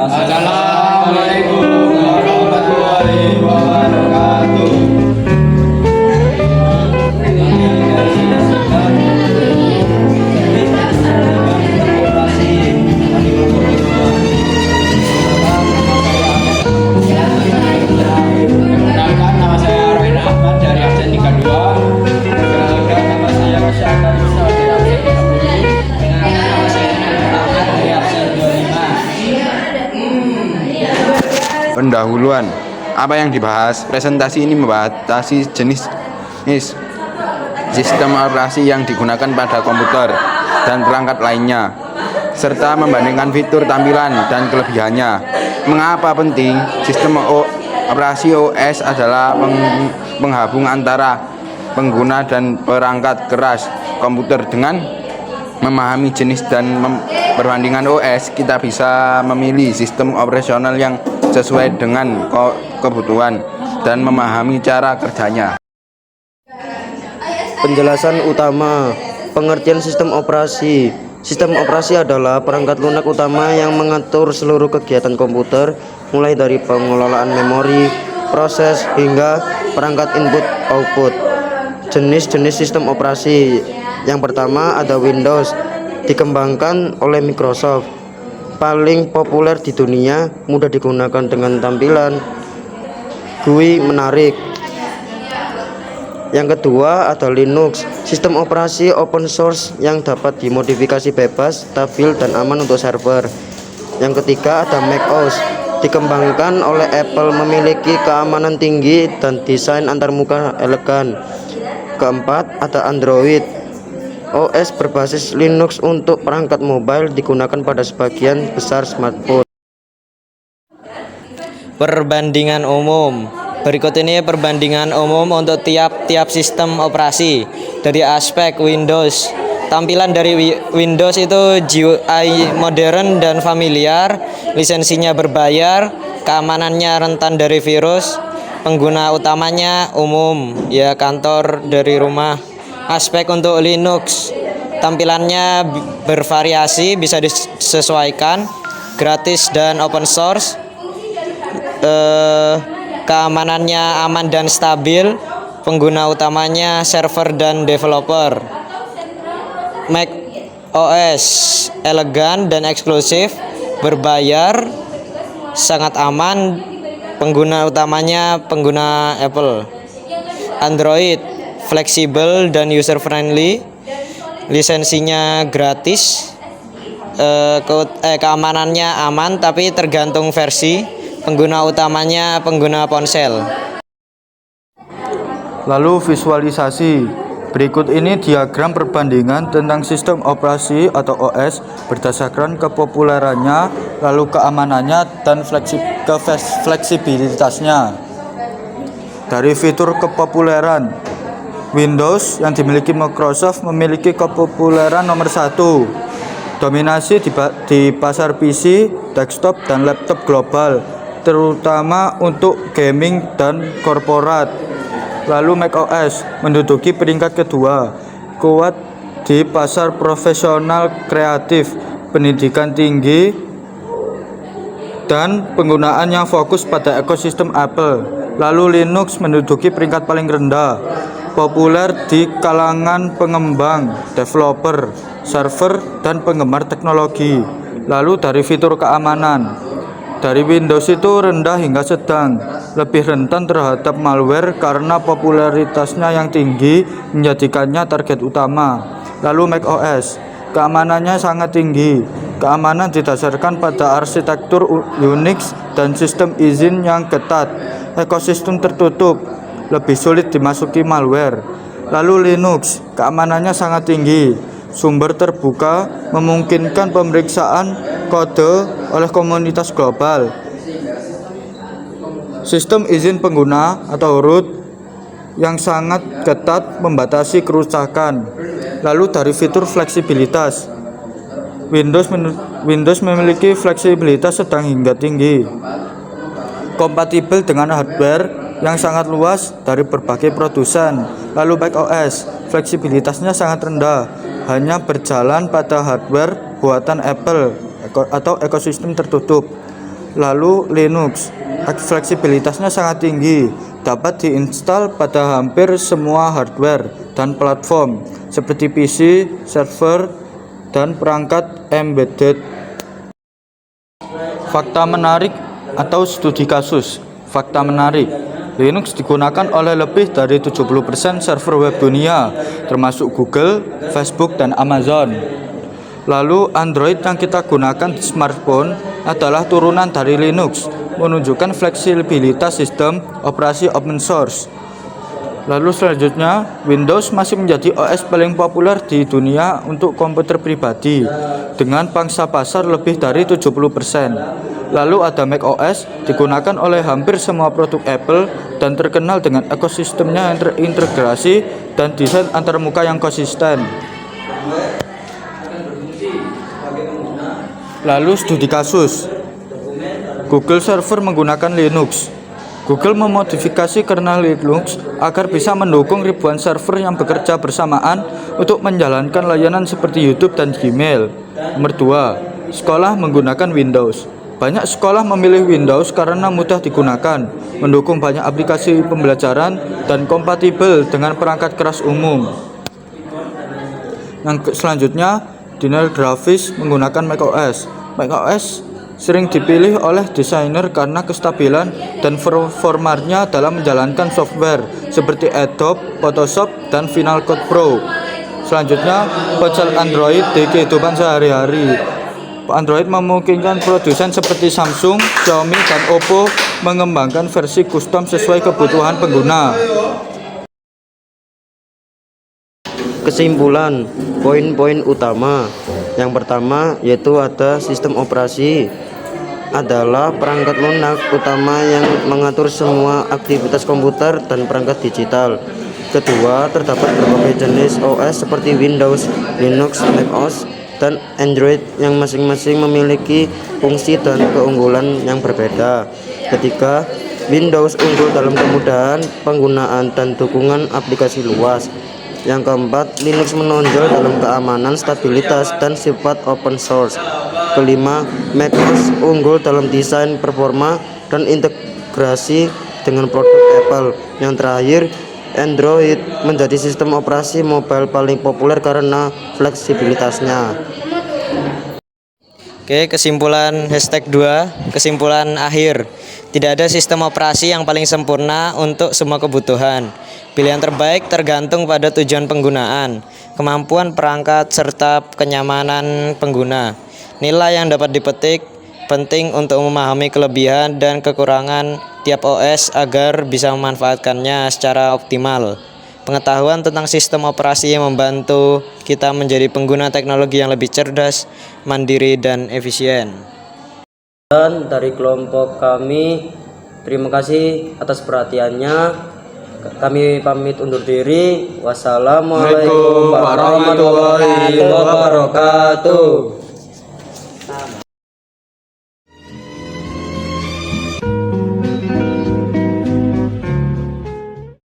Assalamualaikum warahmatullahi wabarakatuh. Perkenalkan, nama saya Rohin Ahmad dari absen 32. Perkenalkan, nama saya Rasyad Yusa dari absen 30. Perkenalkan, nama saya Ahmad dari absen 25. Pendahuluan. Apa yang dibahas? Presentasi ini membatasi jenis sistem operasi yang digunakan pada komputer dan perangkat lainnya, serta membandingkan fitur, tampilan, dan kelebihannya. Mengapa penting? Sistem operasi OS adalah penghubung antara pengguna dan perangkat keras komputer. Dengan memahami jenis dan perbandingan OS, kita bisa memilih sistem operasional yang sesuai dengan kebutuhan dan memahami cara kerjanya. Penjelasan utama. Pengertian sistem operasi. Sistem operasi adalah perangkat lunak utama yang mengatur seluruh kegiatan komputer, mulai dari pengelolaan memori, proses, hingga perangkat input-output. Jenis-jenis sistem operasi. Yang pertama ada Windows, dikembangkan oleh Microsoft. Paling populer di dunia, mudah digunakan dengan tampilan GUI menarik. Yang kedua ada Linux, sistem operasi open source yang dapat dimodifikasi bebas, stabil, dan aman untuk server. Yang ketiga ada macOS, dikembangkan oleh Apple, memiliki keamanan tinggi dan desain antarmuka elegan. Keempat ada Android, OS berbasis Linux untuk perangkat mobile, digunakan pada sebagian besar smartphone. Perbandingan umum. Berikut ini perbandingan umum untuk tiap-tiap sistem operasi. Dari aspek Windows, tampilan dari Windows itu GUI modern dan familiar, lisensinya berbayar, keamanannya rentan dari virus, pengguna utamanya umum, ya kantor dari rumah. Aspek untuk Linux, tampilannya bervariasi, bisa disesuaikan, gratis dan open source. Keamanannya aman dan stabil, pengguna utamanya server dan developer. Mac OS elegan dan eksklusif, berbayar, sangat aman, pengguna utamanya pengguna Apple. Android fleksibel dan user friendly, lisensinya gratis, keamanannya aman tapi tergantung versi, pengguna utamanya pengguna ponsel. Lalu visualisasi. Berikut ini diagram perbandingan tentang sistem operasi atau OS berdasarkan kepopulerannya, lalu keamanannya, dan fleksibilitasnya. Dari fitur kepopuleran, Windows yang dimiliki Microsoft memiliki kepopuleran nomor 1. Dominasi di pasar PC, desktop, dan laptop global, terutama untuk gaming dan korporat. Lalu macOS menduduki peringkat kedua, kuat di pasar profesional, kreatif, pendidikan tinggi, dan penggunaan yang fokus pada ekosistem Apple. Lalu Linux menduduki peringkat paling rendah, populer di kalangan pengembang, developer, server, dan penggemar teknologi. Lalu dari fitur keamanan, dari Windows itu rendah hingga sedang, lebih rentan terhadap malware karena popularitasnya yang tinggi menjadikannya target utama. Lalu macOS, keamanannya sangat tinggi. Keamanan didasarkan pada arsitektur Unix dan sistem izin yang ketat. Ekosistem tertutup, lebih sulit dimasuki malware. Lalu Linux, keamanannya sangat tinggi. Sumber terbuka memungkinkan pemeriksaan kode oleh komunitas global. Sistem izin pengguna atau root yang sangat ketat membatasi kerusakan. Lalu dari fitur fleksibilitas, Windows memiliki fleksibilitas sedang hingga tinggi, kompatibel dengan hardware yang sangat luas dari berbagai produsen. Lalu macOS, fleksibilitasnya sangat rendah, hanya berjalan pada hardware buatan Apple atau ekosistem tertutup. Lalu Linux, fleksibilitasnya sangat tinggi, dapat diinstal pada hampir semua hardware dan platform seperti PC, server, dan perangkat embedded. Fakta menarik atau studi kasus. Fakta menarik, Linux digunakan oleh lebih dari 70% server web dunia, termasuk Google, Facebook, dan Amazon. Lalu Android yang kita gunakan di smartphone adalah turunan dari Linux, menunjukkan fleksibilitas sistem operasi open source. Lalu selanjutnya, Windows masih menjadi OS paling populer di dunia untuk komputer pribadi dengan pangsa pasar lebih dari 70%. Lalu ada Mac OS, digunakan oleh hampir semua produk Apple dan terkenal dengan ekosistemnya yang terintegrasi dan desain antarmuka yang konsisten. Lalu studi kasus. Google Server menggunakan Linux. Google memodifikasi kernel Linux agar bisa mendukung ribuan server yang bekerja bersamaan untuk menjalankan layanan seperti YouTube dan Gmail. Nomor 2, sekolah menggunakan Windows. Banyak sekolah memilih Windows karena mudah digunakan, mendukung banyak aplikasi pembelajaran, dan kompatibel dengan perangkat keras umum. Yang selanjutnya, Daniel Grafis menggunakan macOS. macOS sering dipilih oleh desainer karena kestabilan dan performanya dalam menjalankan software seperti Adobe, Photoshop, dan Final Cut Pro. Selanjutnya, ponsel Android di kehidupan sehari-hari. Android memungkinkan produsen seperti Samsung, Xiaomi, dan Oppo mengembangkan versi custom sesuai kebutuhan pengguna. Kesimpulan, poin-poin utama. Yang pertama yaitu ada sistem operasi adalah perangkat lunak utama yang mengatur semua aktivitas komputer dan perangkat digital. Kedua, terdapat berbagai jenis OS seperti Windows, Linux, macOS, dan Android yang masing-masing memiliki fungsi dan keunggulan yang berbeda. Ketiga, Windows unggul dalam kemudahan penggunaan dan dukungan aplikasi luas. Yang keempat, Linux menonjol dalam keamanan, stabilitas, dan sifat open source. Kelima, macOS unggul dalam desain, performa, dan integrasi dengan produk Apple. Yang terakhir, Android menjadi sistem operasi mobile paling populer karena fleksibilitasnya. Oke, kesimpulan #2, kesimpulan akhir. Tidak ada sistem operasi yang paling sempurna untuk semua kebutuhan. Pilihan terbaik tergantung pada tujuan penggunaan, kemampuan perangkat, serta kenyamanan pengguna. Nilai yang dapat dipetik penting untuk memahami kelebihan dan kekurangan tiap OS agar bisa memanfaatkannya secara optimal. Pengetahuan tentang sistem operasi yang membantu kita menjadi pengguna teknologi yang lebih cerdas, mandiri, dan efisien. Dan dari kelompok kami, terima kasih atas perhatiannya. Kami pamit undur diri. Wassalamualaikum warahmatullahi wabarakatuh.